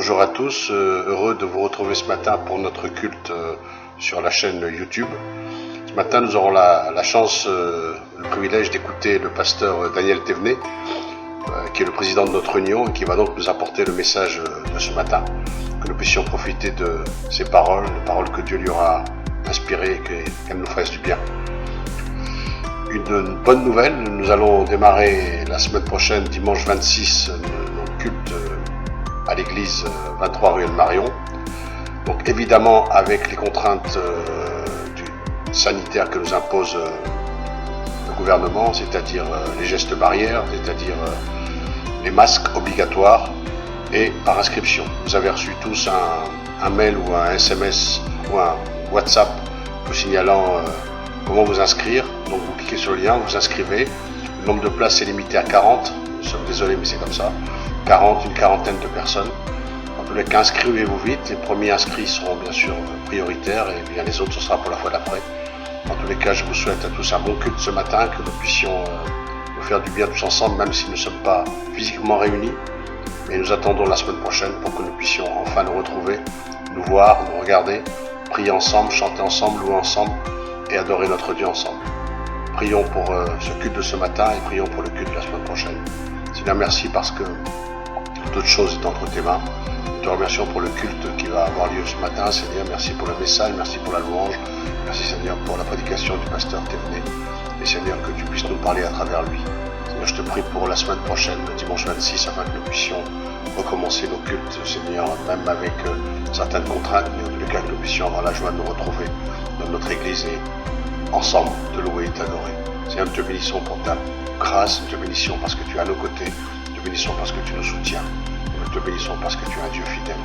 Bonjour à tous, heureux de vous retrouver ce matin pour notre culte sur la chaîne YouTube. Ce matin, nous aurons la chance, le privilège d'écouter le pasteur Daniel Thévenet, qui est le président de notre union et qui va donc nous apporter le message de ce matin, que nous puissions profiter de ces paroles, les paroles que Dieu lui aura inspirées et qu'elles nous fassent du bien. Une bonne nouvelle, nous allons démarrer la semaine prochaine, dimanche 26, notre culte à l'église 23 rue Marion. Donc évidemment avec les contraintes sanitaires que nous impose le gouvernement, c'est-à-dire les gestes barrières, c'est-à-dire les masques obligatoires et par inscription. Vous avez reçu tous un mail ou un SMS ou un WhatsApp vous signalant comment vous inscrire. Donc vous cliquez sur le lien, vous inscrivez. Le nombre de places est limité à 40. Nous sommes désolés mais c'est comme ça. 40, une quarantaine de personnes. En tous les cas, inscrivez-vous vite. Les premiers inscrits seront bien sûr prioritaires et bien les autres, ce sera pour la fois d'après. En tous les cas, je vous souhaite à tous un bon culte ce matin, que nous puissions nous faire du bien tous ensemble, même si nous ne sommes pas physiquement réunis. Mais nous attendons la semaine prochaine pour que nous puissions enfin nous retrouver, nous voir, nous regarder, prier ensemble, chanter ensemble, louer ensemble et adorer notre Dieu ensemble. Prions pour ce culte de ce matin et prions pour le culte de la semaine prochaine. Seigneur, merci parce que toute chose est entre tes mains. Nous te remercions pour le culte qui va avoir lieu ce matin. Seigneur, merci pour le message, merci pour la louange. Merci Seigneur pour la prédication du pasteur Thévenet. Et Seigneur, que tu puisses nous parler à travers lui. Seigneur, je te prie pour la semaine prochaine, le dimanche 26, afin que nous puissions recommencer nos cultes, Seigneur, même avec certaines contraintes, mais en tous les cas que nous puissions avoir la joie de nous retrouver dans notre église et ensemble te louer et t'adorer. Seigneur, nous te bénissons pour ta grâce, nous te bénissons parce que tu es à nos côtés, nous te bénissons parce que tu nous soutiens, nous te bénissons parce que tu es un Dieu fidèle.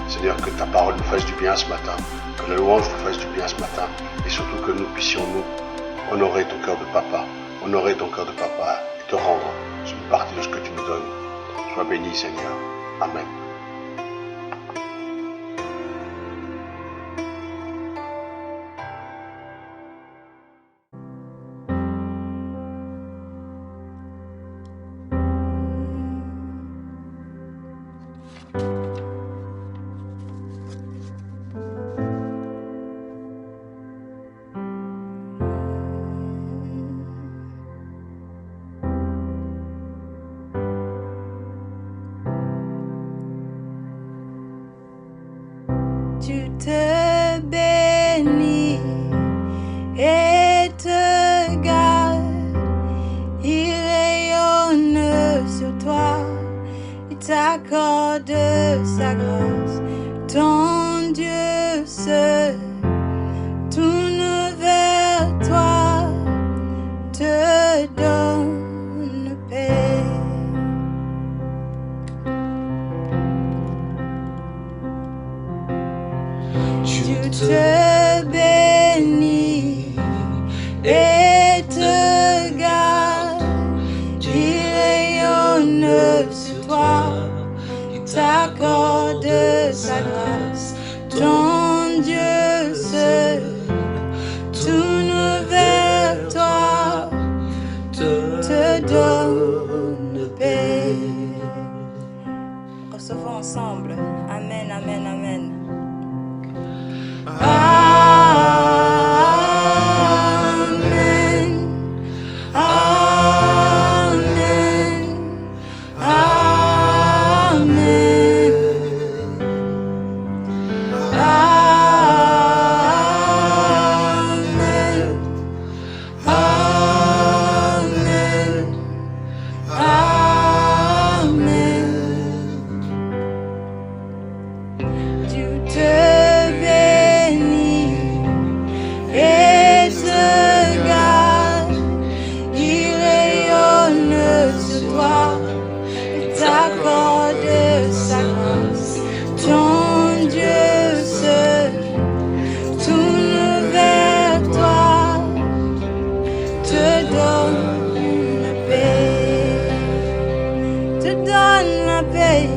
Seigneur, que ta parole nous fasse du bien ce matin, que la louange nous fasse du bien ce matin, et surtout que nous puissions nous honorer ton cœur de papa, honorer ton cœur de papa et te rendre une partie de ce que tu nous donnes. Sois béni Seigneur. Amen. Tu te bénis et te garde, il rayonne sur toi, il t'accorde sa grâce. Ton Dieu se tourne vers toi, te donne paix. Tu te bénis et te garde, il rayonne sur toi, il t'accorde sa grâce. Ton Dieu se tourne vers toi, te donne paix. Recevons ensemble. Amen, amen, amen. Te donne la paix.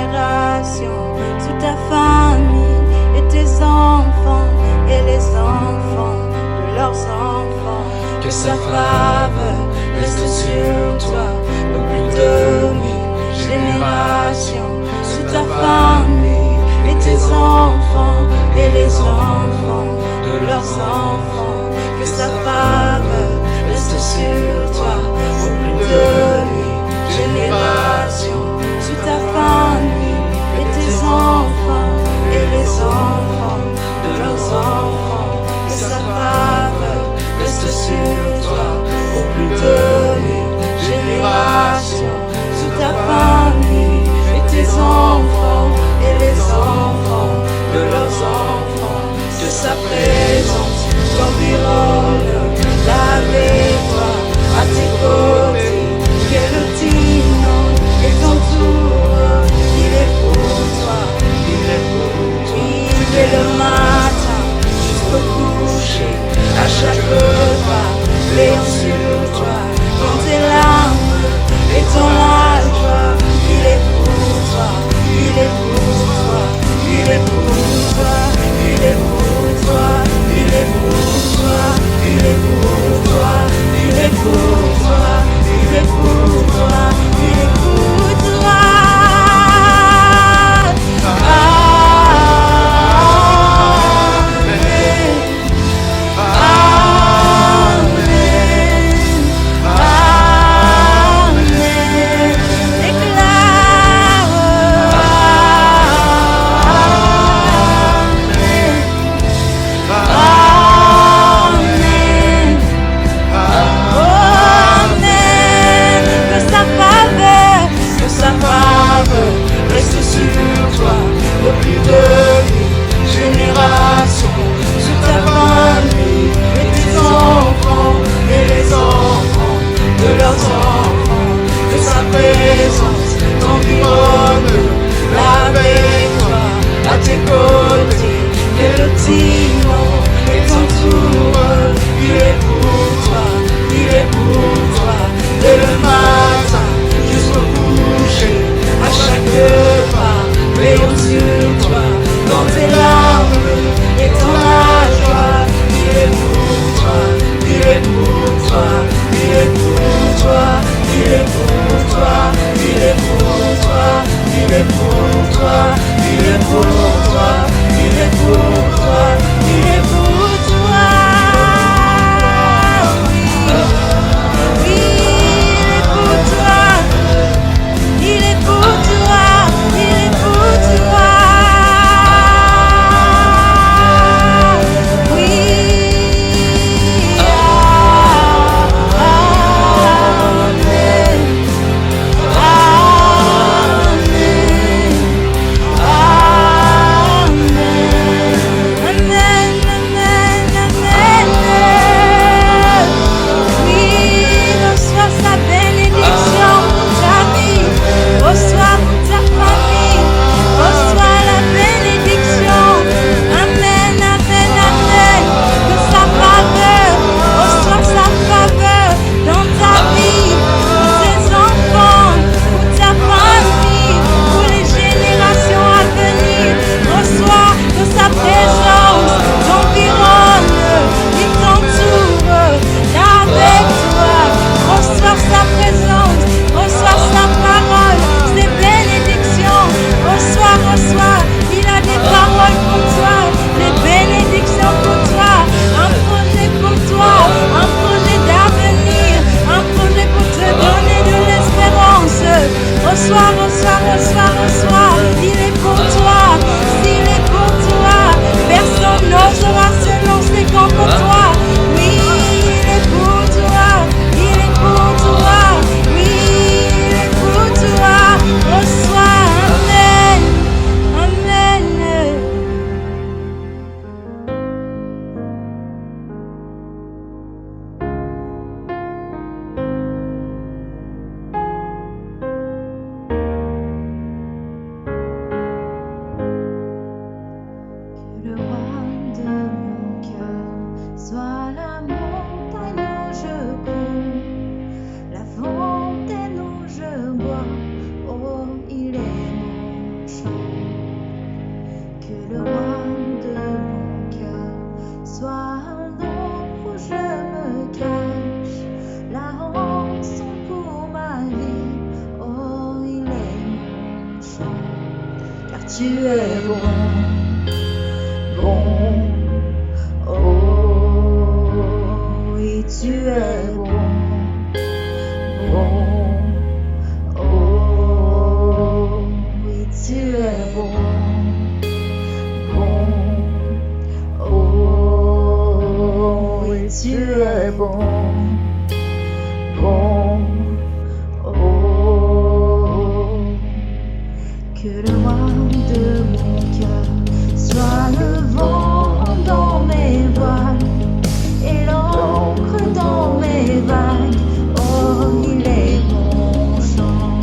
générations, sur ta famille et tes enfants et les enfants de leurs enfants. Que sa faveur reste sur toi pour plus de 1000 générations, sur ta famille et tes enfants et les enfants de leurs enfants. Que sa faveur reste sur toi pour plus de 1000 générations, sur ta famille et tes enfants et les enfants de leurs enfants. Que sa faveur reste sur toi pour plus de 1000 générations, sur ta famille et tes enfants et les enfants de leurs enfants. Que sa présence t'environne, avec toi à tes côtés, que le dimanche et t'entoure. Il est pour toi, il est pour toi. Dès le matin jusqu'au coucher, à chaque repas, veillant sur toi, dans tes larmes et ton la joie. Il est pour toi, il est pour toi, il est pour toi, il est pour toi, il est pour toi, il est pour toi, il est pour toi, il est pour toi, il est pour toi. Amen. tu es bon, bon, oh, oui, tu es bon, bon, oh, oui, tu es bon, bon, oh, oui, tu es bon, bon, oh, que le roi de mon cœur soit le vent dans mes voiles et l'encre dans mes vagues. Oh, il est mon chant.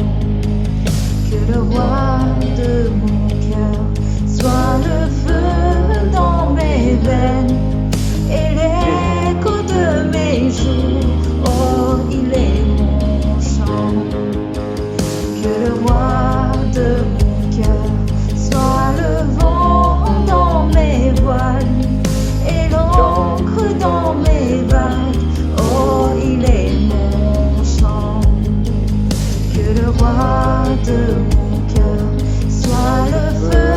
Que le roi de mon cœur soit le feu dans mes veines et l'écho de mes jours. Oh, il est mon chant. Que le roi de mon cœur soit le vent dans mes voiles et l'encre dans mes vagues. Oh, il est mon chant. Que le roi de mon cœur soit le feu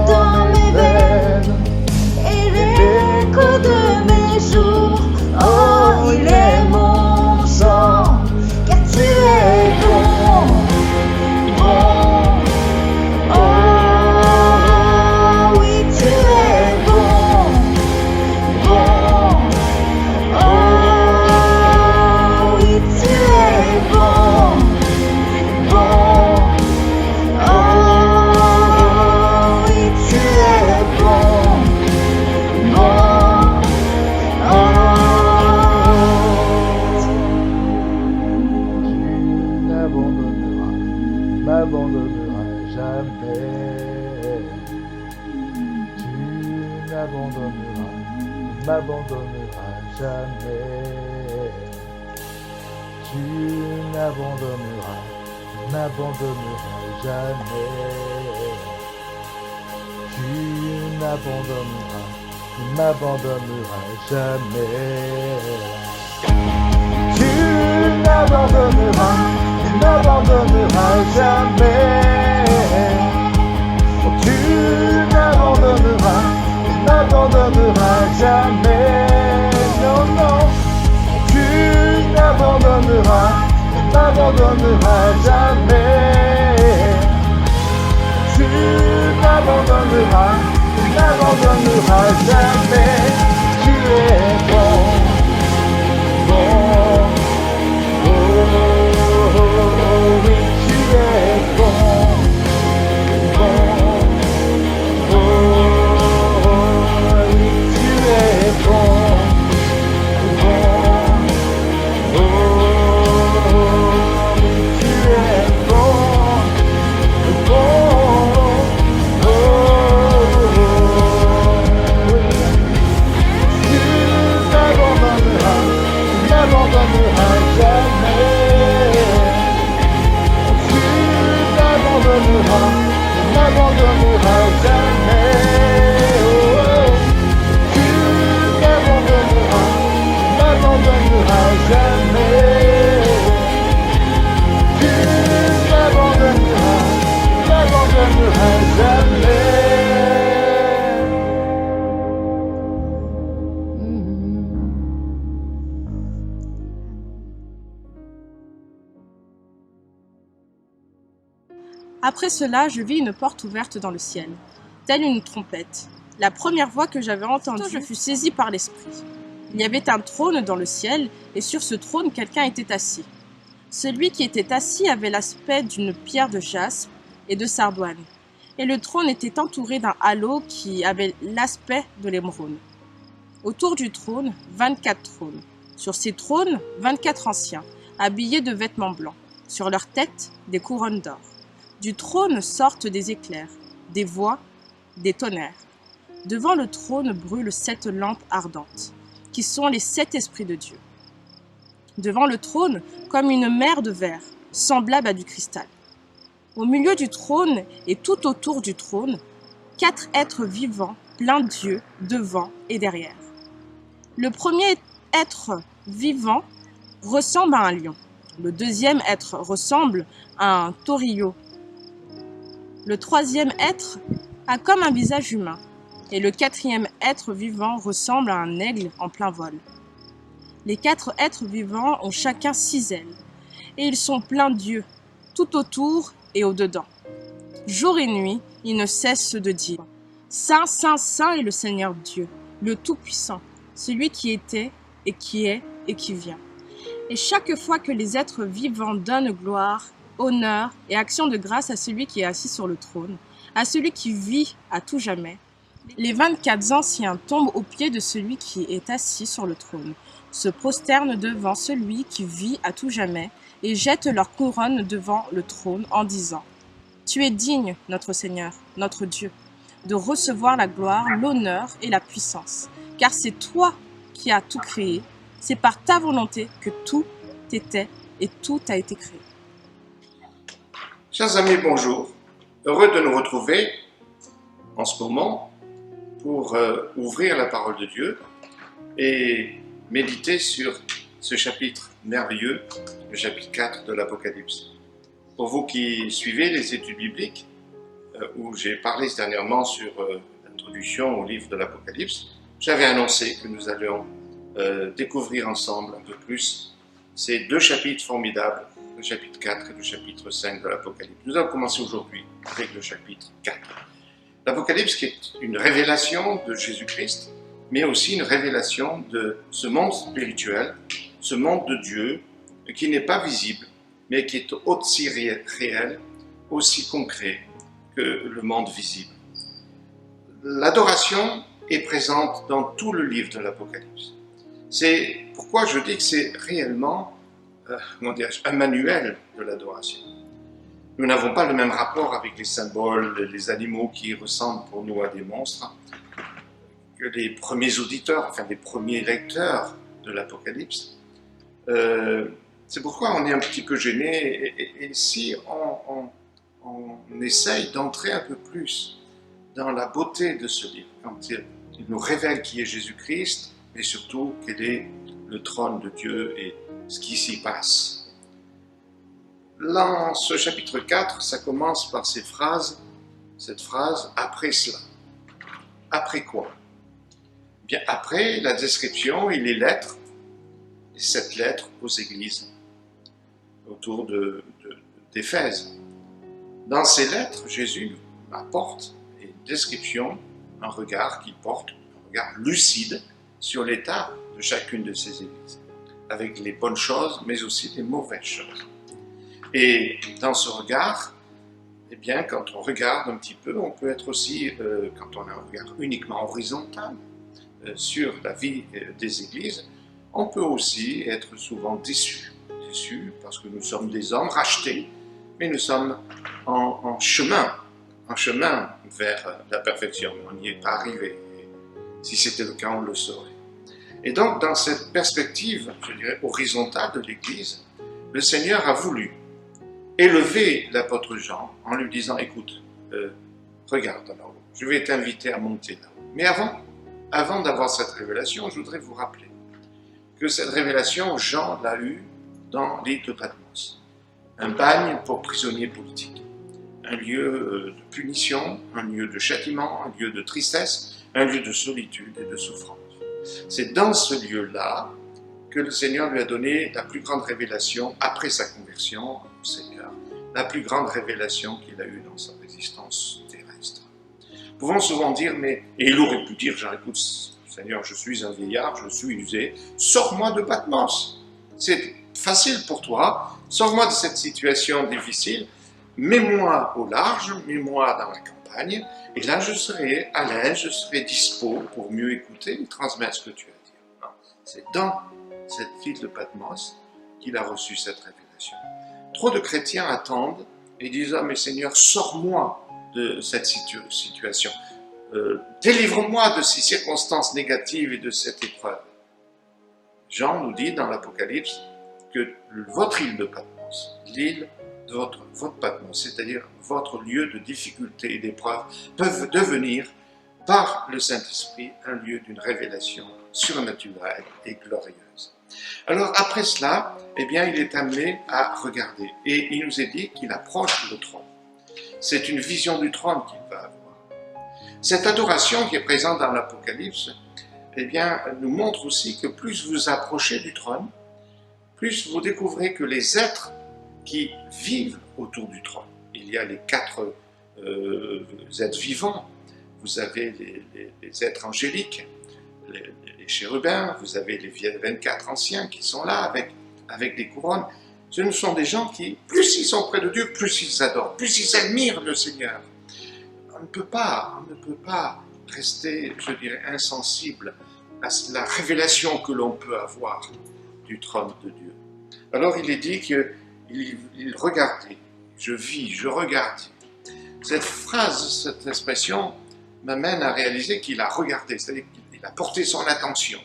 dans mes veines et l'écho de mes jours. Oh, il est mon chant, car tu es bon, bon, oh, oui, tu es bon, bon, oh, oui, tu es bon, bon, oh, oui, tu es bon, bon, oh. M'abandonneras jamais. Tu m'abandonneras jamais. Tu m'abandonneras jamais. Tu m'abandonneras jamais. Tu m'abandonneras jamais. Tu m'abandonneras jamais. Non, non. Tu m'abandonneras jamais. Tu m'abandonneras jamais. Tu es bon, bon. Oh, oui, tu es bon, bon, oh, oui, tu es bon, bon, oh, oui, tu es bon, bon, oh, oui. Tu m'abandonneras jamais. Tu m'abandonneras jamais. Oh, tu m'abandonneras jamais. Tu m'abandonneras jamais. Après cela, je vis une porte ouverte dans le ciel, telle une trompette. La première voix que j'avais entendue, je fus saisie par l'esprit. Il y avait un trône dans le ciel, et sur ce trône, quelqu'un était assis. Celui qui était assis avait l'aspect d'une pierre de jaspe et de sardoine, et le trône était entouré d'un halo qui avait l'aspect de l'émeraude. Autour du trône, 24 trônes. Sur ces trônes, 24 anciens, habillés de vêtements blancs. Sur leurs têtes, des couronnes d'or. Du trône sortent des éclairs, des voix, des tonnerres. Devant le trône brûlent 7 lampes ardentes, qui sont les 7 esprits de Dieu. Devant le trône, comme une mer de verre, semblable à du cristal. Au milieu du trône et tout autour du trône, 4 êtres vivants, pleins d'yeux, devant et derrière. Le premier être vivant ressemble à un lion. Le deuxième être ressemble à un taureau. Le troisième être a comme un visage humain, et le quatrième être vivant ressemble à un aigle en plein vol. Les 4 êtres vivants ont chacun 6 ailes, et ils sont pleins d'yeux, tout autour et au-dedans. Jour et nuit, ils ne cessent de dire « Saint, Saint, Saint est le Seigneur Dieu, le Tout-Puissant, celui qui était et qui est et qui vient. » Et chaque fois que les êtres vivants donnent gloire, honneur et action de grâce à celui qui est assis sur le trône, à celui qui vit à tout jamais, les 24 anciens tombent aux pieds de celui qui est assis sur le trône, se prosternent devant celui qui vit à tout jamais et jettent leur couronne devant le trône en disant « Tu es digne, notre Seigneur, notre Dieu, de recevoir la gloire, l'honneur et la puissance, car c'est toi qui as tout créé, c'est par ta volonté que tout était et tout a été créé. » Chers amis, bonjour. Heureux de nous retrouver en ce moment pour ouvrir la parole de Dieu et méditer sur ce chapitre merveilleux, le chapitre 4 de l'Apocalypse. Pour vous qui suivez les études bibliques, où j'ai parlé dernièrement sur l'introduction au livre de l'Apocalypse, j'avais annoncé que nous allions découvrir ensemble un peu plus ces 2 chapitres formidables, le chapitre 4 et le chapitre 5 de l'Apocalypse. Nous allons commencer aujourd'hui avec le chapitre 4. L'Apocalypse qui est une révélation de Jésus-Christ, mais aussi une révélation de ce monde spirituel, ce monde de Dieu, qui n'est pas visible, mais qui est aussi réel, aussi concret que le monde visible. L'adoration est présente dans tout le livre de l'Apocalypse. C'est pourquoi je dis que c'est réellement un manuel de l'adoration. Nous n'avons pas le même rapport avec les symboles, les animaux qui ressemblent pour nous à des monstres, que les premiers auditeurs, enfin les premiers lecteurs de l'Apocalypse. C'est pourquoi on est un petit peu gêné, et si on essaye d'entrer un peu plus dans la beauté de ce livre, quand il nous révèle qui est Jésus-Christ, mais surtout quel est le trône de Dieu et ce qui s'y passe. Dans ce chapitre 4, ça commence par cette phrase, « après cela ». Après quoi? Bien, après la description et les lettres, et 7 lettres aux églises autour d'Éphèse. Dans ces lettres, Jésus apporte une description, un regard qu'il porte, un regard lucide sur l'état de chacune de ces églises, avec les bonnes choses, mais aussi les mauvaises choses. Et dans ce regard, eh bien, quand on regarde un petit peu, on peut être aussi, quand on a un regard uniquement horizontal sur la vie des églises, on peut aussi être souvent déçu parce que nous sommes des hommes rachetés, mais nous sommes en chemin vers la perfection, mais on n'y est pas arrivé. Si c'était le cas, on le saurait. Et donc, dans cette perspective, je dirais, horizontale de l'Église, le Seigneur a voulu élever l'apôtre Jean en lui disant « Écoute, regarde là-haut, je vais t'inviter à monter là-haut. » Mais avant d'avoir cette révélation, je voudrais vous rappeler que cette révélation, Jean l'a eue dans l'île de Patmos. Un bagne pour prisonniers politiques. Un lieu de punition, un lieu de châtiment, un lieu de tristesse, un lieu de solitude et de souffrance. C'est dans ce lieu-là que le Seigneur lui a donné la plus grande révélation après sa conversion au Seigneur, la plus grande révélation qu'il a eue dans sa existence terrestre. Nous pouvons souvent dire, et il aurait pu dire, genre, écoute, Seigneur, je suis un vieillard, je suis usé, sors-moi de Patmos. C'est facile pour toi, sors-moi de cette situation difficile, mets-moi au large, mets-moi dans la campagne, et là je serai à l'aise, je serai dispo pour mieux écouter et transmettre ce que tu as à dire. C'est dans cette ville de Patmos qu'il a reçu cette révélation. Trop de chrétiens attendent et disent « Ah mais Seigneur, sors-moi de cette situation, délivre-moi de ces circonstances négatives et de cette épreuve. » Jean nous dit dans l'Apocalypse que votre île de Patmos, l'île de votre Patmos, c'est-à-dire votre lieu de difficulté et d'épreuve, peuvent devenir, par le Saint-Esprit, un lieu d'une révélation surnaturelle et glorieuse. Alors après cela, eh bien, il est amené à regarder, et il nous est dit qu'il approche le trône. C'est une vision du trône qu'il va avoir. Cette adoration qui est présente dans l'Apocalypse, eh bien, nous montre aussi que plus vous approchez du trône, plus vous découvrez que les êtres qui vivent autour du trône, il y a les 4 êtres vivants, vous avez les êtres angéliques, les chérubins, vous avez les 24 anciens qui sont là avec des couronnes. Ce ne sont des gens qui, plus ils sont près de Dieu, plus ils adorent, plus ils admirent le Seigneur. On ne peut pas rester, je dirais, insensible à la révélation que l'on peut avoir du trône de Dieu. Alors il est dit qu'il regardait, je vis, je regardais. Cette phrase, cette expression m'amène à réaliser qu'il a regardé, c'est-à-dire qu'il a porté son attention.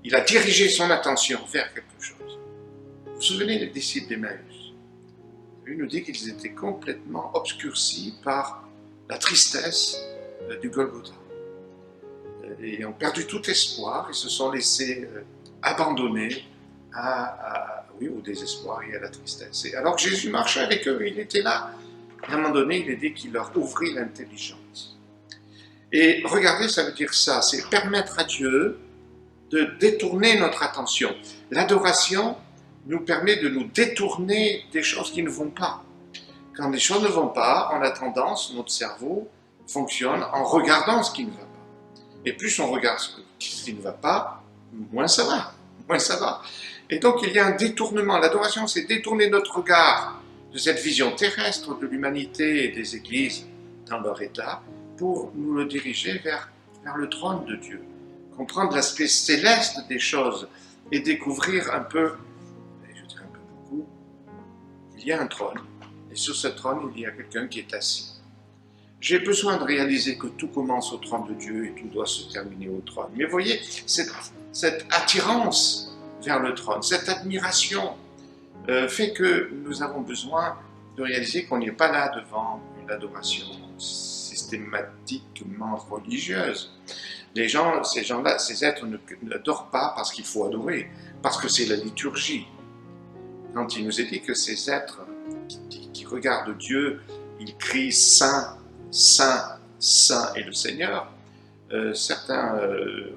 Il a dirigé son attention vers quelque chose. Vous vous souvenez des disciples d'Emmaüs? Il nous dit qu'ils étaient complètement obscurcis par la tristesse du Golgotha. Et ont perdu tout espoir et se sont laissés abandonner au désespoir et à la tristesse. Et alors que Jésus marchait avec eux, il était là. À un moment donné, il est dit qu'il leur ouvrit l'intelligence. Et regarder, ça veut dire ça, c'est permettre à Dieu de détourner notre attention. L'adoration nous permet de nous détourner des choses qui ne vont pas. Quand les choses ne vont pas, on a tendance, notre cerveau fonctionne en regardant ce qui ne va pas. Et plus on regarde ce qui ne va pas, moins ça va. Et donc il y a un détournement. L'adoration, c'est détourner notre regard de cette vision terrestre de l'humanité et des églises dans leur état pour nous le diriger vers le trône de Dieu. Comprendre l'aspect céleste des choses et découvrir un peu, et je dirais un peu beaucoup, qu'il y a un trône. Et sur ce trône, il y a quelqu'un qui est assis. J'ai besoin de réaliser que tout commence au trône de Dieu et tout doit se terminer au trône. Mais voyez, cette attirance vers le trône, cette admiration fait que nous avons besoin de réaliser qu'on n'est pas là devant une adoration systématiquement religieuse. Les gens, ces gens-là, ces êtres n'adorent pas parce qu'il faut adorer, parce que c'est la liturgie. Quand il nous est dit que ces êtres qui regardent Dieu, ils crient Saint, Saint, Saint est le Seigneur, certains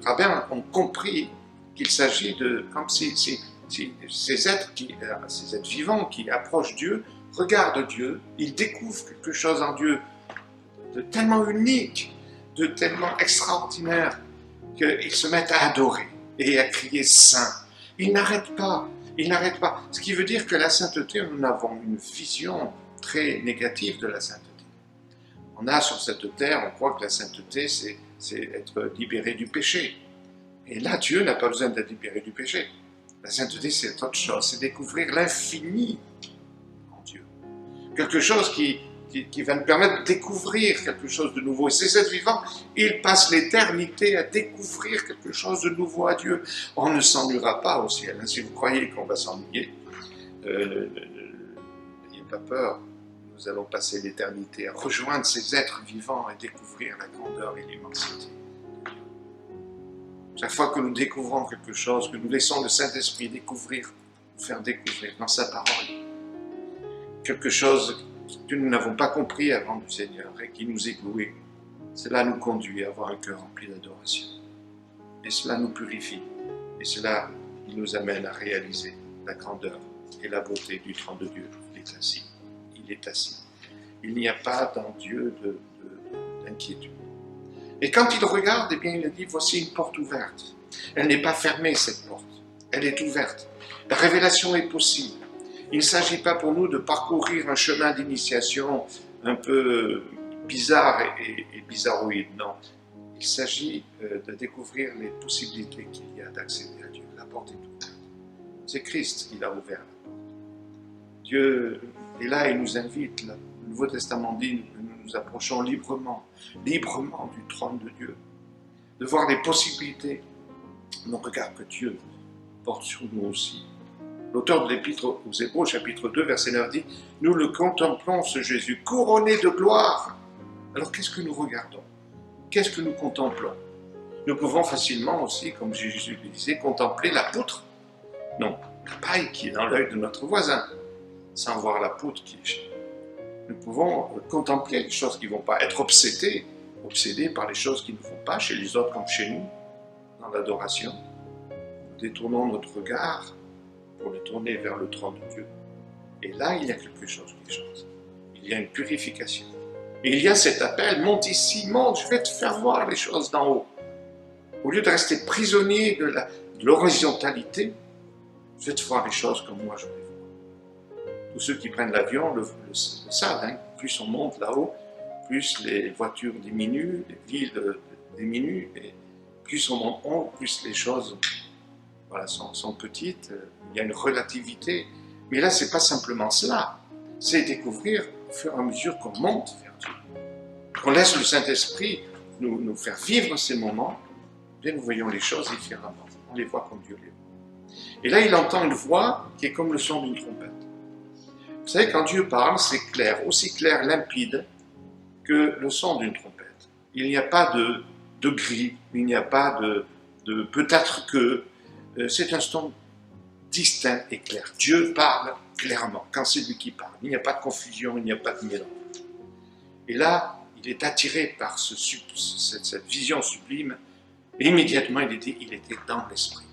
rabbins ont compris qu'il s'agit de, comme si ces êtres vivants qui approchent Dieu, regardent Dieu, ils découvrent quelque chose en Dieu de tellement unique, de tellement extraordinaire, qu'ils se mettent à adorer et à crier Saint. Ils n'arrêtent pas, Ce qui veut dire que la sainteté, nous avons une vision très négative de la sainteté. On a sur cette terre, on croit que la sainteté, c'est être libéré du péché. Et là, Dieu n'a pas besoin d'être libéré du péché. La sainteté, c'est autre chose, c'est découvrir l'infini en Dieu. Quelque chose qui va nous permettre de découvrir quelque chose de nouveau. Et ces êtres vivants, ils passent l'éternité à découvrir quelque chose de nouveau à Dieu. On ne s'ennuiera pas au ciel. Si vous croyez qu'on va s'ennuyer, n'ayez pas peur. Nous allons passer l'éternité à rejoindre ces êtres vivants et découvrir la grandeur et l'immensité. Chaque fois que nous découvrons quelque chose, que nous laissons le Saint-Esprit nous faire découvrir dans sa parole, quelque chose que nous n'avons pas compris avant du Seigneur et qui nous éblouit, cela nous conduit à avoir un cœur rempli d'adoration. Et cela nous purifie. Et cela nous amène à réaliser la grandeur et la beauté du trône de Dieu. Il est assis. Il est assis. Il n'y a pas dans Dieu d'inquiétude. Et quand il regarde, eh bien, il a dit, voici une porte ouverte. Elle n'est pas fermée, cette porte. Elle est ouverte. La révélation est possible. Il ne s'agit pas pour nous de parcourir un chemin d'initiation un peu bizarre et bizarroïde, non. Il s'agit de découvrir les possibilités qu'il y a d'accéder à Dieu. La porte est ouverte. C'est Christ qui l'a ouvert, la porte. Dieu est là et nous invite. Le Nouveau Testament dit que nous nous approchons librement du trône de Dieu, de voir les possibilités. Mais on regarde que Dieu porte sur nous aussi. L'auteur de l'Épître aux Hébreux, chapitre 2, verset 9, dit « Nous le contemplons, ce Jésus, couronné de gloire. » Alors qu'est-ce que nous regardons? Qu'est-ce que nous contemplons? Nous pouvons facilement aussi, comme Jésus le disait, contempler la poutre. Non, la paille qui est dans l'œil de notre voisin, sans voir la poutre qui est chez nous. Nous pouvons contempler les choses qui ne vont pas, être obsédés par les choses qui ne vont pas, chez les autres comme chez nous, dans l'adoration. Nous détournons notre regard pour le tourner vers le trône de Dieu. Et là, il y a quelque chose qui change. Il y a une purification. Et il y a cet appel, monte ici, monte, je vais te faire voir les choses d'en haut. Au lieu de rester prisonnier de l'horizontalité, je vais te voir les choses comme moi je les vois. Tous ceux qui prennent l'avion le savent, hein. Plus on monte là-haut, plus les voitures diminuent, les villes diminuent, et plus on monte haut, plus les choses sont petites, il y a une relativité. Mais là, ce n'est pas simplement cela, c'est découvrir au fur et à mesure qu'on monte vers Dieu, qu'on laisse le Saint-Esprit nous faire vivre ces moments, bien nous voyons les choses différemment, on les voit comme Dieu les voit. Et là, il entend une voix qui est comme le son d'une trompette. Vous savez, quand Dieu parle, c'est clair, aussi clair, limpide, que le son d'une trompette. Il n'y a pas de gris, il n'y a pas de peut-être que, c'est un son distinct et clair. Dieu parle clairement, quand c'est lui qui parle. Il n'y a pas de confusion, il n'y a pas de mélange. Et là, il est attiré par cette vision sublime, et immédiatement il était dans l'esprit.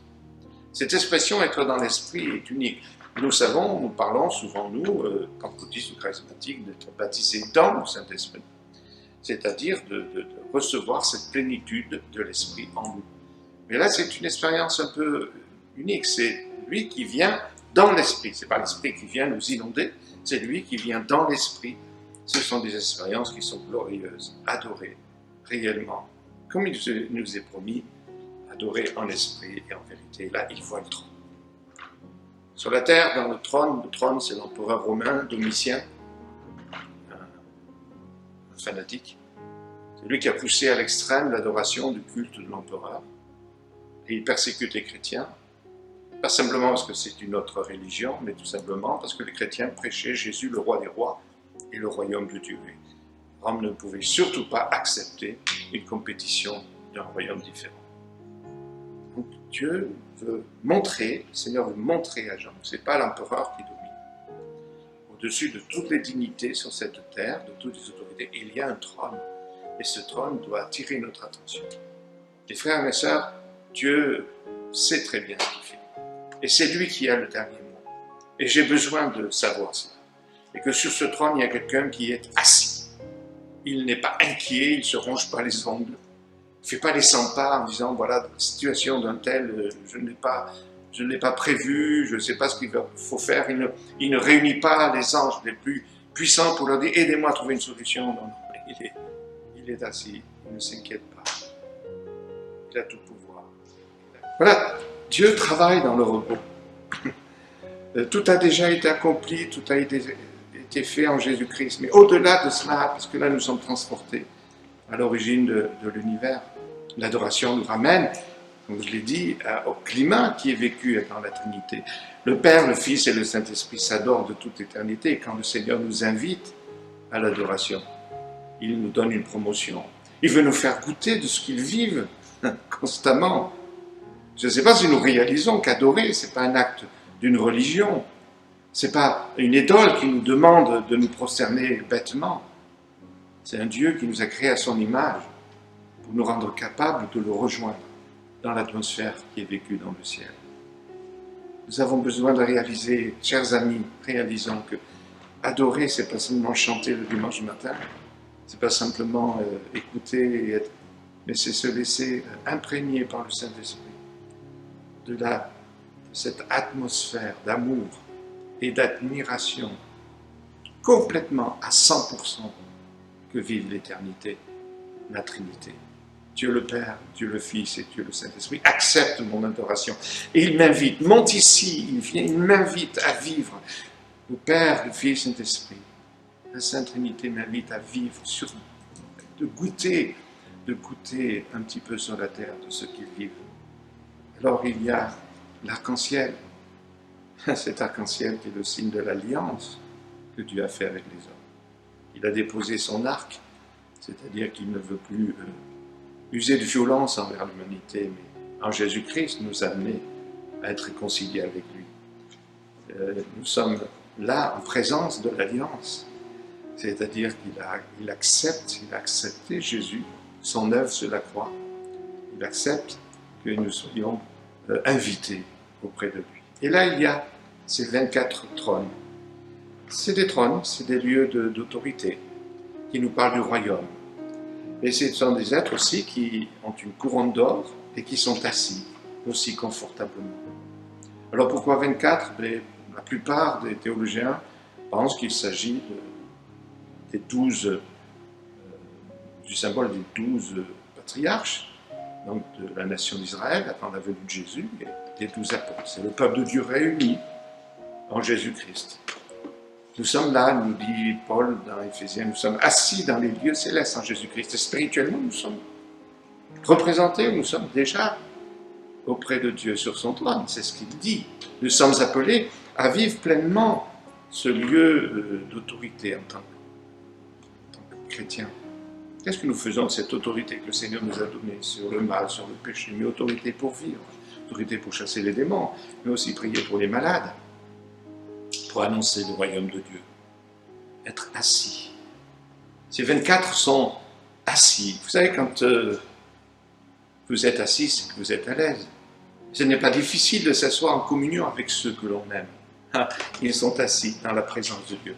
Cette expression « être dans l'esprit » est unique. Nous savons, nous parlons souvent, nous, pentecôtistes ou charismatiques, d'être baptisés dans le Saint-Esprit, c'est-à-dire de recevoir cette plénitude de l'Esprit en nous. Mais là, c'est une expérience un peu unique, c'est lui qui vient dans l'Esprit, ce n'est pas l'Esprit qui vient nous inonder, c'est lui qui vient dans l'Esprit. Ce sont des expériences qui sont glorieuses, adorées, réellement, comme il nous est promis, adorer en esprit et en vérité. Là, il voit le trône. Sur la terre, dans le trône c'est l'empereur romain, Domitien, un fanatique. C'est lui qui a poussé à l'extrême l'adoration du culte de l'empereur. Et il persécute les chrétiens, pas simplement parce que c'est une autre religion, mais tout simplement parce que les chrétiens prêchaient Jésus, le roi des rois, et le royaume de Dieu. Rome ne pouvait surtout pas accepter une compétition d'un royaume différent. Donc Dieu veut montrer, le Seigneur veut montrer à Jean, ce n'est pas l'empereur qui domine. Au-dessus de toutes les dignités sur cette terre, de toutes les autorités, il y a un trône. Et ce trône doit attirer notre attention. Les frères et mes sœurs, Dieu sait très bien ce qu'il fait. Et c'est lui qui a le dernier mot. Et j'ai besoin de savoir cela. Et que sur ce trône, il y a quelqu'un qui est assis. Il n'est pas inquiet, il ne se ronge pas les ongles. Il ne fait pas les 100 pas en disant, voilà, la situation d'un tel, je ne l'ai pas prévu, je ne sais pas ce qu'il faut faire. Il ne réunit pas les anges les plus puissants pour leur dire, aidez-moi à trouver une solution. Non, il est assis, il ne s'inquiète pas. Il a tout pouvoir. Voilà, Dieu travaille dans le repos. Tout a déjà été accompli, tout a été fait en Jésus-Christ. Mais au-delà de cela, parce que là nous sommes transportés à l'origine de l'univers, l'adoration nous ramène, comme je l'ai dit, au climat qui est vécu dans la Trinité. Le Père, le Fils et le Saint-Esprit s'adorent de toute éternité. Et quand le Seigneur nous invite à l'adoration, il nous donne une promotion. Il veut nous faire goûter de ce qu'ils vivent constamment. Je ne sais pas si nous réalisons qu'adorer, ce n'est pas un acte d'une religion. Ce n'est pas une idole qui nous demande de nous prosterner bêtement. C'est un Dieu qui nous a créés à son image pour nous rendre capables de le rejoindre dans l'atmosphère qui est vécue dans le ciel. Nous avons besoin de réaliser, chers amis, réalisons que adorer, ce n'est pas seulement chanter le dimanche matin, ce n'est pas simplement écouter et être, mais c'est se laisser imprégner par le Saint-Esprit de cette atmosphère d'amour et d'admiration complètement à 100% que vive l'éternité, la Trinité. Dieu le Père, Dieu le Fils et Dieu le Saint-Esprit acceptent mon adoration. Et il m'invite, monte ici, il m'invite à vivre. Le Père, le Fils et l'Esprit, la Sainte Trinité m'invite à vivre, de goûter un petit peu sur la terre de ce qu'ils vivent. Alors il y a l'arc-en-ciel, cet arc-en-ciel qui est le signe de l'alliance que Dieu a fait avec les hommes. Il a déposé son arc, c'est-à-dire qu'il ne veut plus user de violence envers l'humanité, mais en Jésus-Christ nous amener à être réconciliés avec lui. Nous sommes là en présence de l'alliance. c'est-à-dire qu'il accepte, il a accepté Jésus, son œuvre sur la croix. Il accepte que nous soyons invités auprès de lui. Et là, il y a ces 24 trônes. C'est des trônes, c'est des lieux d'autorité qui nous parlent du royaume. Et ce sont des êtres aussi qui ont une couronne d'or et qui sont assis aussi confortablement. Alors pourquoi 24? La plupart des théologiens pensent qu'il s'agit des 12, du symbole des 12 patriarches, donc de la nation d'Israël, avant la venue de Jésus, et des 12 apôtres. C'est le peuple de Dieu réuni en Jésus-Christ. Nous sommes là, nous dit Paul dans Éphésiens, nous sommes assis dans les lieux célestes en Jésus-Christ. Et spirituellement, nous sommes représentés, nous sommes déjà auprès de Dieu sur son trône. C'est ce qu'il dit. Nous sommes appelés à vivre pleinement ce lieu d'autorité en tant que chrétiens. Qu'est-ce que nous faisons de cette autorité que le Seigneur nous a donnée sur le mal, sur le péché, mais autorité pour vivre, autorité pour chasser les démons, mais aussi prier pour les malades, pour annoncer le royaume de Dieu, être assis. Ces 24 sont assis. Vous savez, quand vous êtes assis, c'est que vous êtes à l'aise. Ce n'est pas difficile de s'asseoir en communion avec ceux que l'on aime. Ils sont assis dans la présence de Dieu.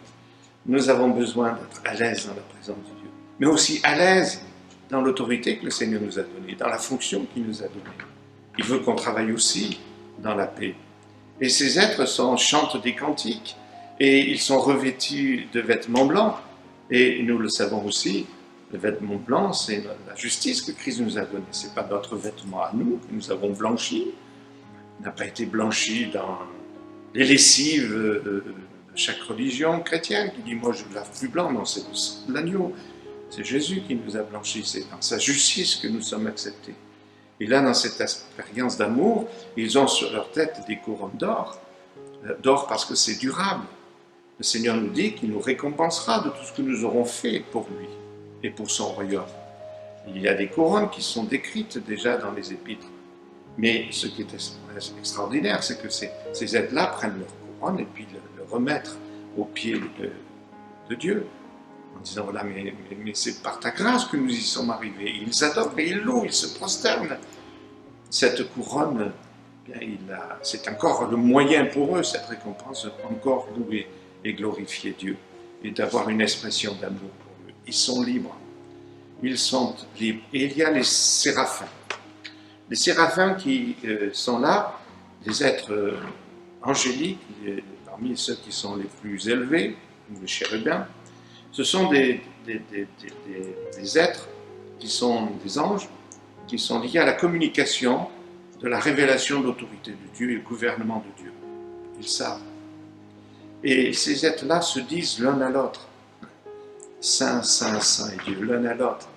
Nous avons besoin d'être à l'aise dans la présence de Dieu, mais aussi à l'aise dans l'autorité que le Seigneur nous a donnée, dans la fonction qu'il nous a donnée. Il veut qu'on travaille aussi dans la paix. Et ces êtres chantent des cantiques, et ils sont revêtus de vêtements blancs. Et nous le savons aussi, le vêtement blanc, c'est la justice que Christ nous a donnée. Ce n'est pas notre vêtement à nous que nous avons blanchi. Il n'a pas été blanchi dans les lessives de chaque religion chrétienne qui dit « moi je ne lave plus blanc ». Non, c'est l'agneau. C'est Jésus qui nous a blanchis. C'est dans sa justice que nous sommes acceptés. Et là, dans cette expérience d'amour, ils ont sur leur tête des couronnes d'or. D'or parce que c'est durable. Le Seigneur nous dit qu'il nous récompensera de tout ce que nous aurons fait pour lui et pour son royaume. Il y a des couronnes qui sont décrites déjà dans les épîtres. Mais ce qui est extraordinaire, c'est que ces êtres-là prennent leur couronne et puis le remettent aux pieds de Dieu. En disant, voilà, mais c'est par ta grâce que nous y sommes arrivés. Ils adorent et ils louent, ils se prosternent. Cette couronne, c'est encore le moyen pour eux, cette récompense, de encore louer et glorifier Dieu et d'avoir une expression d'amour pour eux. Ils sont libres. Ils sont libres. Et il y a les séraphins. Les séraphins qui sont là, des êtres angéliques, parmi ceux qui sont les plus élevés, les chérubins. Ce sont des êtres qui sont des anges, qui sont liés à la communication de la révélation de l'autorité de Dieu et le gouvernement de Dieu. Ils savent. Et ces êtres-là se disent l'un à l'autre. Saint, Saint, Saint est Dieu, l'un à l'autre.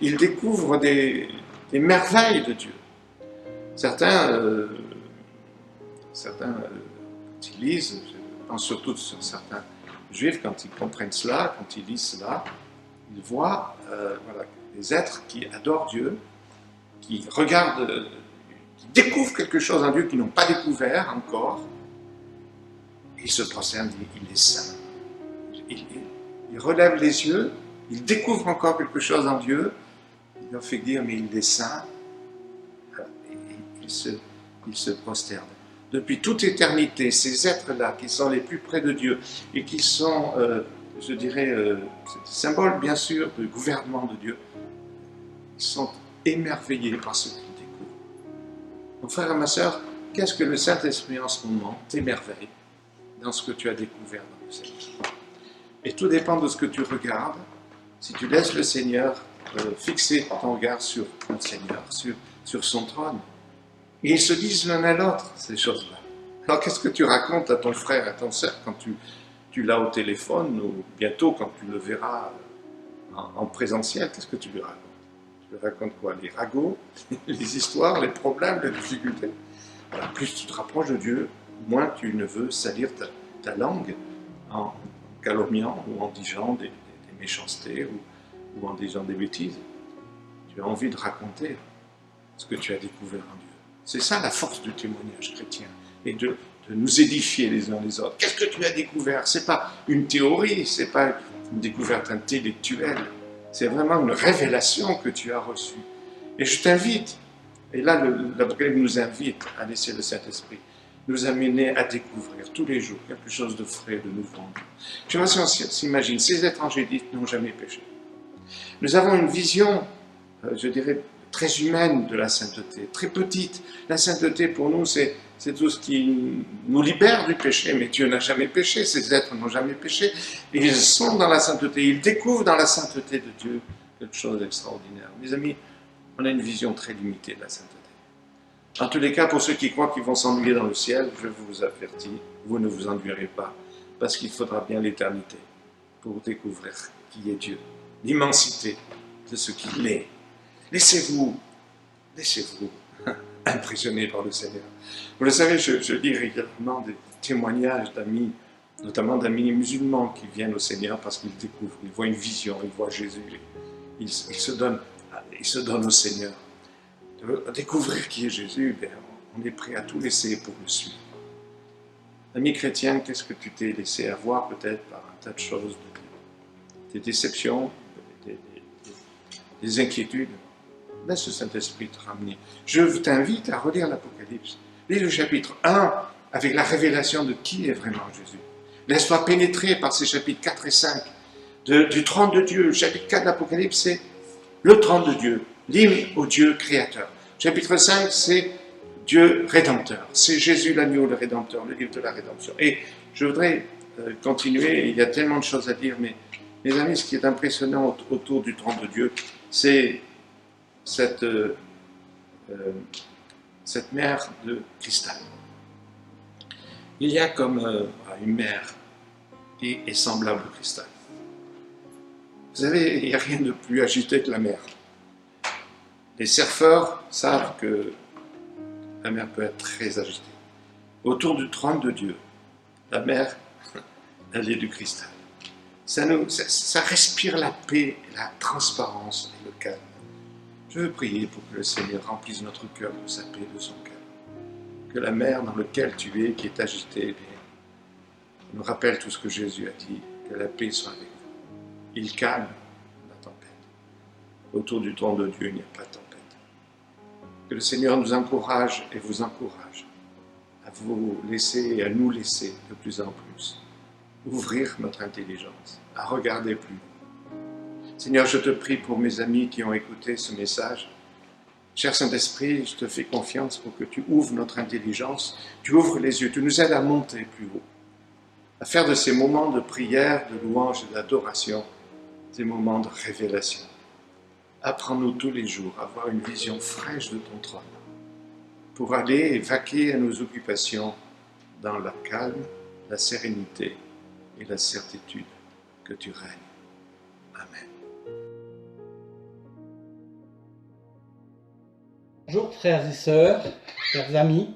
Ils découvrent des merveilles de Dieu. Certains quand ils lisent, je pense surtout sur certains Juifs, quand ils comprennent cela, quand ils lisent cela, ils voient des êtres qui adorent Dieu, qui regardent, qui découvrent quelque chose en Dieu qu'ils n'ont pas découvert encore. Ils se prosternent, il est saint. Ils relèvent les yeux, ils découvrent encore quelque chose en Dieu, ils leur fait dire, mais il est saint. Et ils se prosternent. Depuis toute éternité, ces êtres-là, qui sont les plus près de Dieu, et qui sont, je dirais, symboles bien sûr du gouvernement de Dieu, ils sont émerveillés par ce qu'ils découvrent. Mon frère et ma sœur, qu'est-ce que le Saint-Esprit en ce moment t'émerveille dans ce que tu as découvert dans le Seigneur? Et tout dépend de ce que tu regardes. Si tu laisses le Seigneur fixer ton regard sur le Seigneur, sur son trône, et ils se disent l'un à l'autre, ces choses-là. Alors qu'est-ce que tu racontes à ton frère, à ton sœur, quand tu l'as au téléphone, ou bientôt quand tu le verras en présentiel, qu'est-ce que tu lui racontes? Tu lui racontes quoi? Les ragots, les histoires, les problèmes, les difficultés. Alors, plus tu te rapproches de Dieu, moins tu ne veux salir ta langue en calomniant ou en disant des méchancetés ou en disant des bêtises. Tu as envie de raconter ce que tu as découvert en Dieu. C'est ça la force du témoignage chrétien et de de nous édifier les uns les autres. Qu'est-ce que tu as découvert? Ce n'est pas une théorie, ce n'est pas une découverte intellectuelle, c'est vraiment une révélation que tu as reçue. Et je t'invite, et là l'Apocalypse nous invite à laisser le Saint-Esprit nous amener à découvrir tous les jours quelque chose de frais, de nouveau. Je sais pas si on s'imagine, ces étrangers dits n'ont jamais péché. Nous avons une vision, je dirais, très humaine de la sainteté, très petite. La sainteté pour nous, c'est tout ce qui nous libère du péché, mais Dieu n'a jamais péché, ces êtres n'ont jamais péché. Et ils sont dans la sainteté, ils découvrent dans la sainteté de Dieu quelque chose d'extraordinaire. Mes amis, on a une vision très limitée de la sainteté. En tous les cas, pour ceux qui croient qu'ils vont s'ennuyer dans le ciel, je vous avertis, vous ne vous ennuierez pas, parce qu'il faudra bien l'éternité pour découvrir qui est Dieu, l'immensité de ce qu'il est. Laissez-vous impressionner par le Seigneur. Vous le savez, je lis régulièrement des témoignages d'amis, notamment d'amis musulmans qui viennent au Seigneur parce qu'ils découvrent, ils voient une vision, ils voient Jésus, ils se donnent au Seigneur. De découvrir qui est Jésus, on est prêt à tout laisser pour le suivre. Ami chrétien, qu'est-ce que tu t'es laissé avoir peut-être par un tas de choses, des déceptions, des inquiétudes? Laisse le Saint-Esprit te ramener. Je t'invite à relire l'Apocalypse. Lis le chapitre 1 avec la révélation de qui est vraiment Jésus. Laisse-toi pénétrer par ces chapitres 4 et 5 du trône de Dieu. Le chapitre 4 de l'Apocalypse, c'est le trône de Dieu, l'hymne au Dieu créateur. Chapitre 5, c'est Dieu rédempteur. C'est Jésus l'agneau, le rédempteur, le livre de la rédemption. Et je voudrais continuer, il y a tellement de choses à dire, mais mes amis, ce qui est impressionnant autour du trône de Dieu, c'est cette mer de cristal. Il y a comme une mer qui est semblable au cristal. Vous savez, il n'y a rien de plus agité que la mer. Les surfeurs savent que la mer peut être très agitée. Autour du trône de Dieu, la mer, elle est du cristal. Ça respire la paix, la transparence et le calme. Je veux prier pour que le Seigneur remplisse notre cœur de sa paix, de son calme. Que la mer dans laquelle tu es, qui est agitée, nous rappelle tout ce que Jésus a dit, que la paix soit avec vous. Il calme la tempête. Autour du trône de Dieu, il n'y a pas de tempête. Que le Seigneur nous encourage et vous encourage à vous laisser et à nous laisser de plus en plus ouvrir notre intelligence, à regarder plus loin. Seigneur, je te prie pour mes amis qui ont écouté ce message. Cher Saint-Esprit, je te fais confiance pour que tu ouvres notre intelligence, tu ouvres les yeux, tu nous aides à monter plus haut, à faire de ces moments de prière, de louange et d'adoration des moments de révélation. Apprends-nous tous les jours à avoir une vision fraîche de ton trône, pour aller et vaquer à nos occupations dans la calme, la sérénité et la certitude que tu règnes. Amen. Bonjour frères et sœurs, chers amis,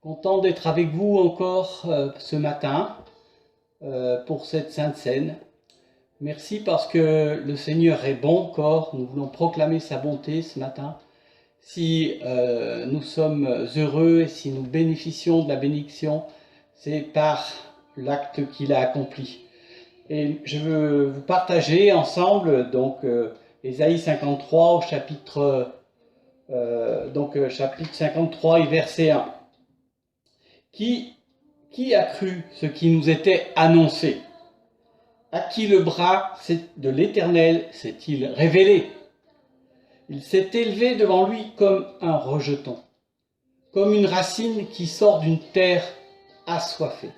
content d'être avec vous encore ce matin pour cette Sainte Seine. Merci parce que le Seigneur est bon encore, nous voulons proclamer sa bonté ce matin. Si nous sommes heureux et si nous bénéficions de la bénédiction, c'est par l'acte qu'il a accompli. Et je veux vous partager ensemble donc Ésaïe 53 au chapitre 53 et verset 1. Qui a cru ce qui nous était annoncé? À qui le bras de l'Éternel s'est-il révélé? Il s'est élevé devant lui comme un rejeton, comme une racine qui sort d'une terre assoiffée.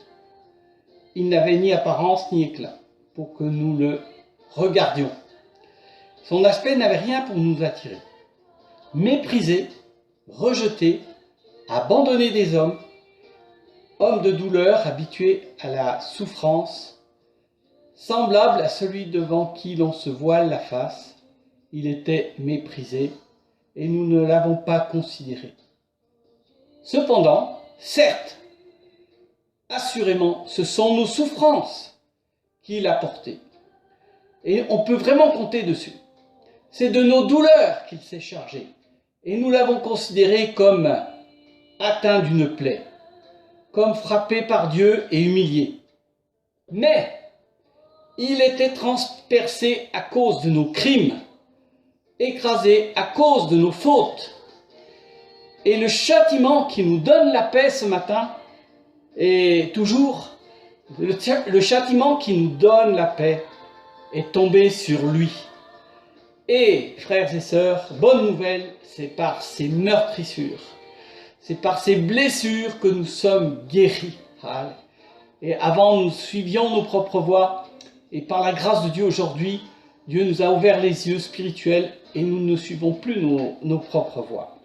Il n'avait ni apparence ni éclat pour que nous le regardions. Son aspect n'avait rien pour nous attirer. Méprisé, rejeté, abandonné des hommes, homme de douleur, habitué à la souffrance, semblable à celui devant qui l'on se voile la face, il était méprisé et nous ne l'avons pas considéré. Cependant, certes, assurément, ce sont nos souffrances qu'il a portées. Et on peut vraiment compter dessus. C'est de nos douleurs qu'il s'est chargé. Et nous l'avons considéré comme atteint d'une plaie. comme frappé par Dieu et humilié. Mais il était transpercé à cause de nos crimes, écrasé à cause de nos fautes. Et le châtiment qui nous donne la paix ce matin est toujours, le châtiment qui nous donne la paix est tombé sur lui. Et, frères et sœurs, bonne nouvelle, c'est par ces meurtrissures, c'est par ces blessures que nous sommes guéris. Et avant, nous suivions nos propres voies, et par la grâce de Dieu aujourd'hui, Dieu nous a ouvert les yeux spirituels et nous ne suivons plus nos propres voies.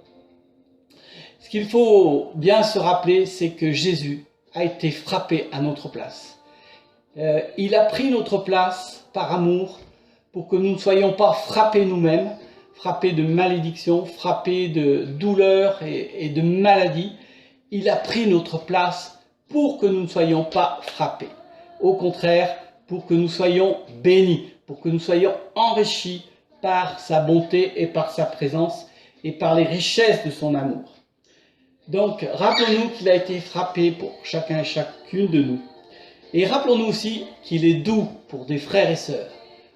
Ce qu'il faut bien se rappeler, c'est que Jésus a été frappé à notre place. Il a pris notre place par amour pour que nous ne soyons pas frappés nous-mêmes, frappés de malédiction, frappés de douleur et de maladie. Il a pris notre place pour que nous ne soyons pas frappés. Au contraire, pour que nous soyons bénis, pour que nous soyons enrichis par sa bonté et par sa présence et par les richesses de son amour. Donc, rappelons-nous qu'il a été frappé pour chacun et chacune de nous. Et rappelons-nous aussi qu'il est doux pour des frères et sœurs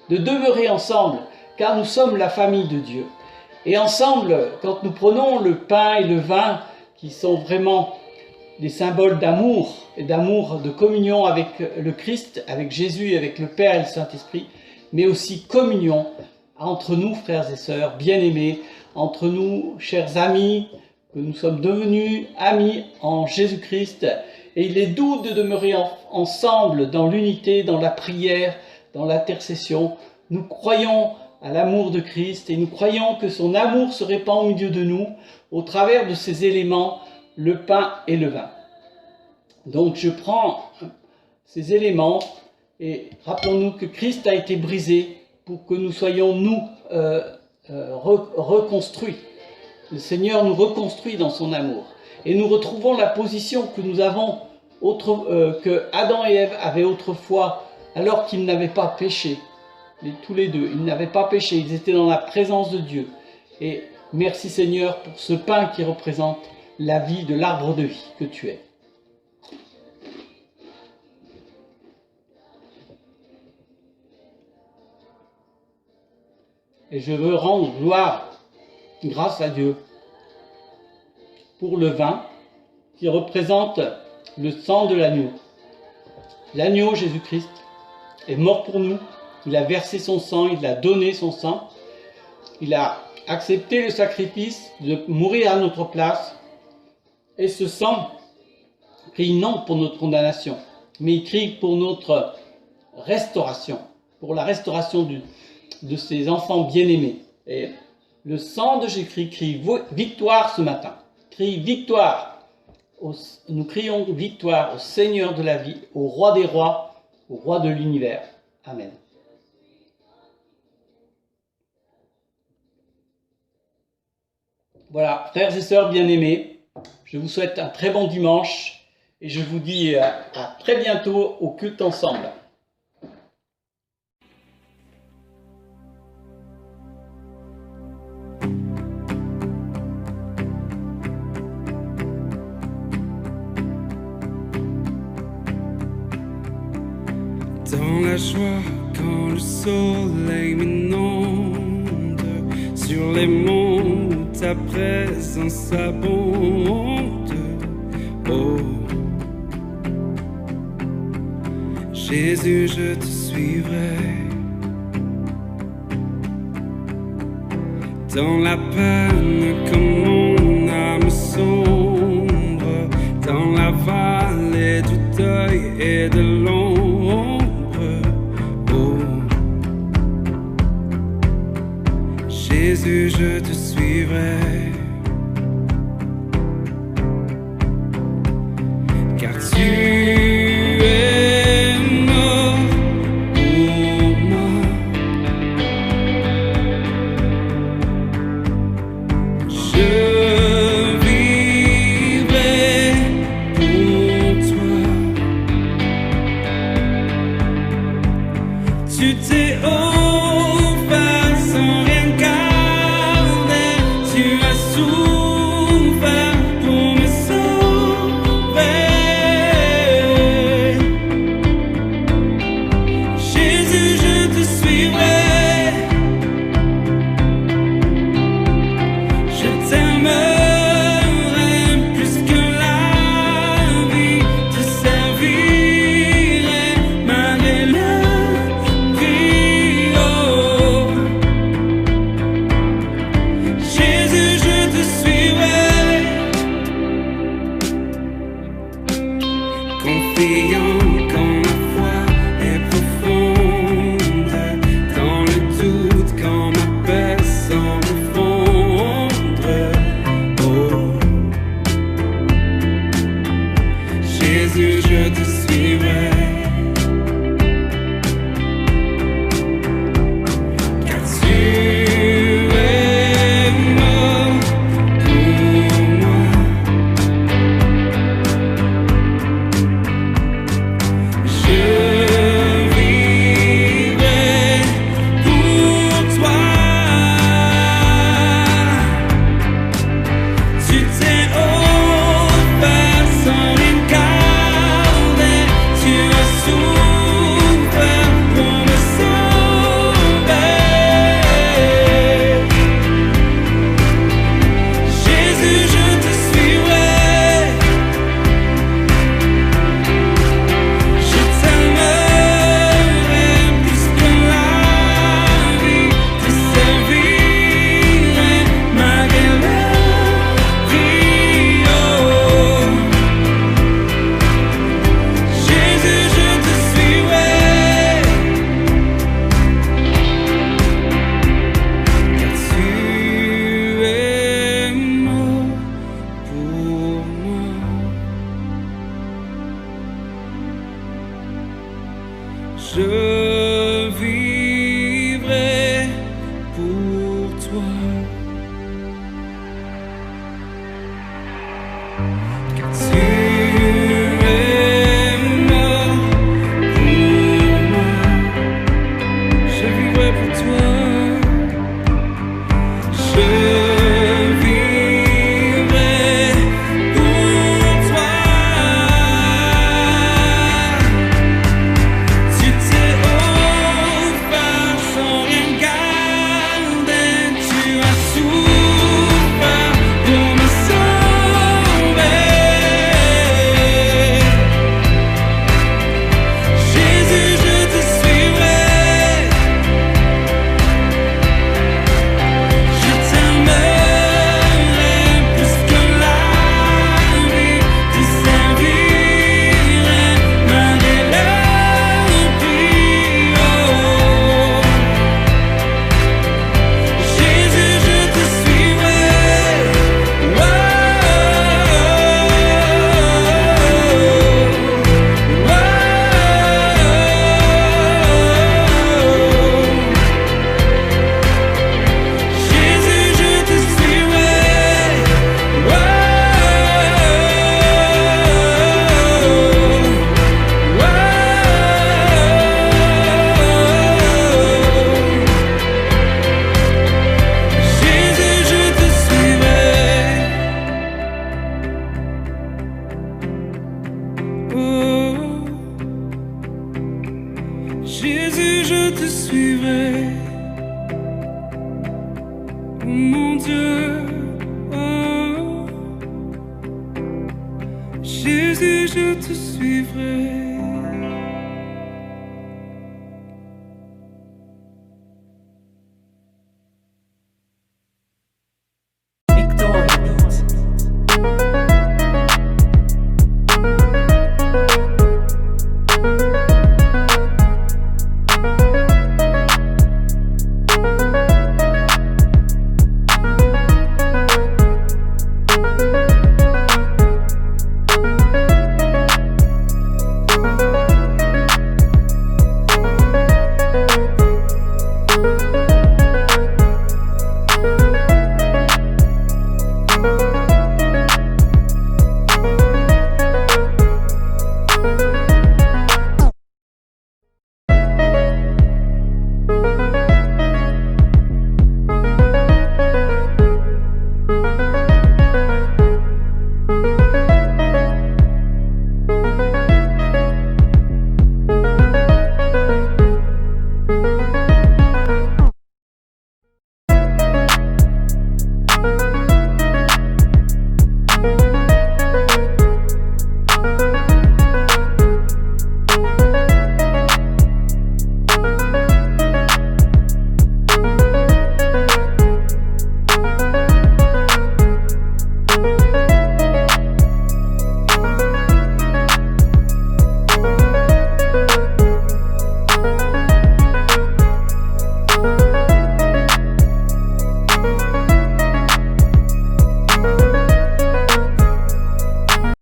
de demeurer ensemble, car nous sommes la famille de Dieu. Et ensemble, quand nous prenons le pain et le vin, qui sont vraiment des symboles d'amour, et d'amour de communion avec le Christ, avec Jésus, avec le Père et le Saint-Esprit, mais aussi communion entre nous, frères et sœurs, bien-aimés, entre nous, chers amis, que nous sommes devenus amis en Jésus-Christ. Et il est doux de demeurer ensemble dans l'unité, dans la prière, dans l'intercession. Nous croyons à l'amour de Christ et nous croyons que son amour se répand au milieu de nous au travers de ces éléments, le pain et le vin. Donc je prends ces éléments et rappelons-nous que Christ a été brisé pour que nous soyons nous reconstruits. Le Seigneur nous reconstruit dans son amour et nous retrouvons la position que nous avons, que Adam et Ève avaient autrefois alors qu'ils n'avaient pas péché. Tous les deux, ils n'avaient pas péché, ils étaient dans la présence de Dieu. Et merci Seigneur pour ce pain qui représente la vie de l'arbre de vie que tu es. Et je veux rendre grâce à Dieu pour le vin qui représente le sang de l'agneau. L'agneau Jésus-Christ est mort pour nous, il a versé son sang, il a donné son sang, il a accepté le sacrifice de mourir à notre place et ce sang crie non pour notre condamnation, mais il crie pour notre restauration, pour la restauration de ses enfants bien-aimés. Et le sang de Jésus-Christ crie victoire ce matin, crie victoire. Nous crions victoire au Seigneur de la vie, au Roi des rois, au Roi de l'univers. Amen. Voilà, frères et sœurs bien-aimés, je vous souhaite un très bon dimanche et je vous dis à très bientôt au culte ensemble. Dans la joie quand le soleil m'inonde, sur les monts où ta présence abonde. Oh, Jésus, je te suivrai. Dans la peine comme mon âme sombre, dans la vallée du deuil et de l'ombre. Jésus, je te suivrai, car tu es mort pour moi. Je vivrai pour toi. Tu t'es offert sans rien garder. Tu as mon Dieu. Oh, Jésus, je te suivrai.